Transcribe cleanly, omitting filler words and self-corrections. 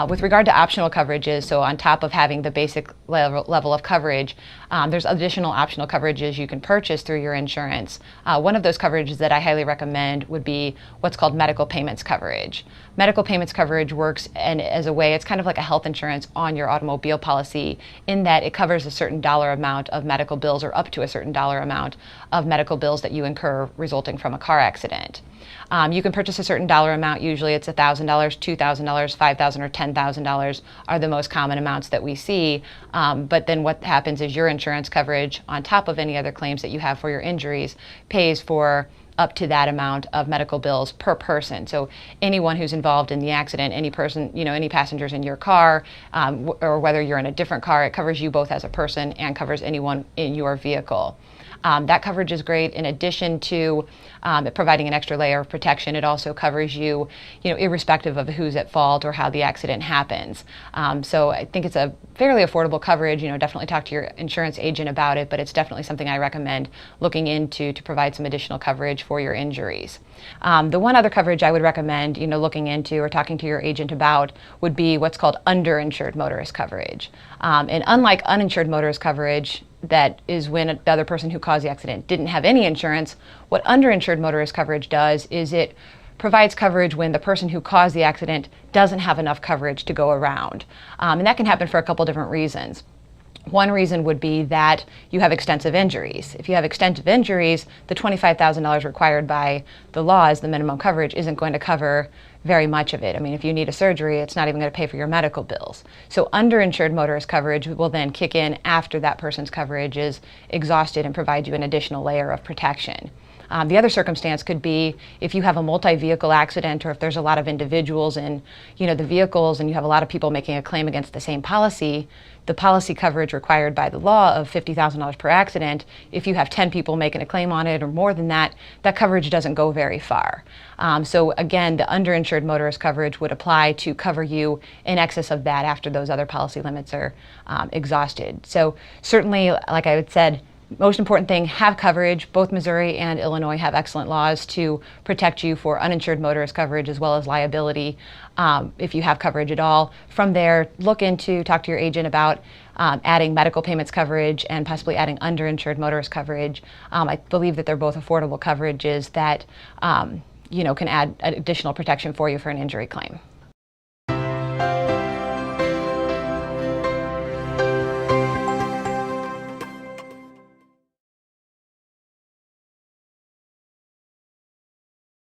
With regard to optional coverages, so on top of having the basic level of coverage, there's additional optional coverages you can purchase through your insurance. One of those coverages that I highly recommend would be what's called medical payments coverage. Medical payments coverage works as a way, it's kind of like a health insurance on your automobile policy, in that it covers a certain dollar amount of medical bills, or up to a certain dollar amount of medical bills that you incur resulting from a car accident. You can purchase a certain dollar amount. Usually it's $1,000, $2,000, $5,000, or $10,000 are the most common amounts that we see. But then what happens is your insurance coverage, on top of any other claims that you have for your injuries, pays for up to that amount of medical bills per person. So anyone who's involved in the accident, any person, any passengers in your car, or whether you're in a different car, it covers you both as a person and covers anyone in your vehicle. That coverage is great. In addition to providing an extra layer of protection, it also covers you, irrespective of who's at fault or how the accident happens. So I think it's a fairly affordable coverage. Definitely talk to your insurance agent about it, but it's definitely something I recommend looking into to provide some additional coverage for your injuries. The one other coverage I would recommend, looking into or talking to your agent about would be what's called underinsured motorist coverage. And unlike uninsured motorist coverage, that is when the other person who caused the accident didn't have any insurance, what underinsured motorist coverage does is it provides coverage when the person who caused the accident doesn't have enough coverage to go around. And that can happen for a couple different reasons. One reason would be that you have extensive injuries. If you have extensive injuries, the $25,000 required by the law as the minimum coverage isn't going to cover very much of it. I mean, if you need a surgery, it's not even going to pay for your medical bills. So underinsured motorist coverage will then kick in after that person's coverage is exhausted and provide you an additional layer of protection. The other circumstance could be if you have a multi-vehicle accident, or if there's a lot of individuals in the vehicles and you have a lot of people making a claim against the same policy. The policy coverage required by the law of $50,000 per accident, if you have 10 people making a claim on it or more than that, that coverage doesn't go very far. So again, the underinsured motorist coverage would apply to cover you in excess of that after those other policy limits are exhausted. So certainly, like I had said, most important thing, have coverage. Both Missouri and Illinois have excellent laws to protect you for uninsured motorist coverage as well as liability if you have coverage at all. From there, talk to your agent about adding medical payments coverage and possibly adding underinsured motorist coverage. I believe that they're both affordable coverages that can add additional protection for you for an injury claim.